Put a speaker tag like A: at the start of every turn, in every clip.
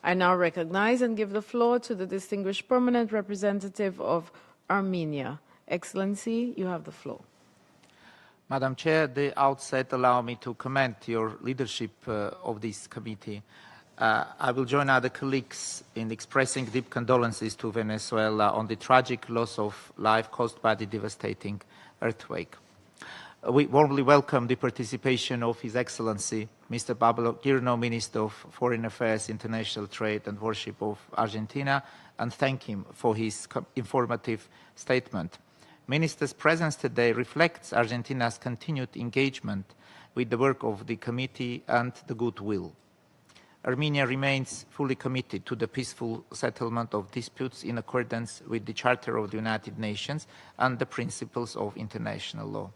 A: I now recognize and give the floor to the distinguished permanent representative of Armenia. Excellency, you have the floor.
B: Madam Chair, at the outset, allow me to commend your leadership of this committee. I will join other colleagues in expressing deep condolences to Venezuela on the tragic loss of life caused by the devastating earthquake. We warmly welcome the participation of His Excellency, Mr. Pablo Girno, Minister of Foreign Affairs, International Trade and Worship of Argentina, and thank him for his informative statement. Minister's presence today reflects Argentina's continued engagement with the work of the committee and the goodwill. Armenia remains fully committed to the peaceful settlement of disputes in accordance with the Charter of the United Nations and the principles of international law.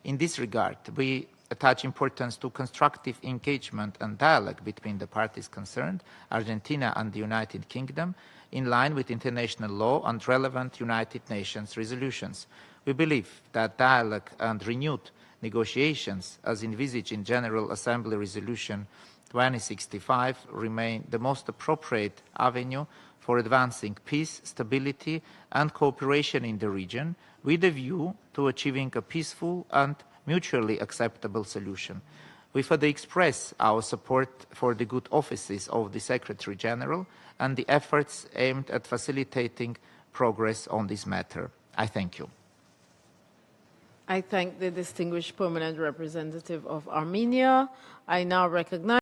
B: In this regard, we attach importance to constructive engagement and dialogue between the parties concerned, Argentina and the United Kingdom, in line with international law and relevant United Nations resolutions. We believe that dialogue and renewed negotiations, as envisaged in General Assembly Resolution 2065, remain the most appropriate avenue for advancing peace, stability and cooperation in the region, with a view to achieving a peaceful and mutually acceptable solution. We further express our support for the good offices of the Secretary General and the efforts aimed at facilitating progress on this matter. I thank you.
A: I thank the distinguished permanent representative of Armenia. I now recognize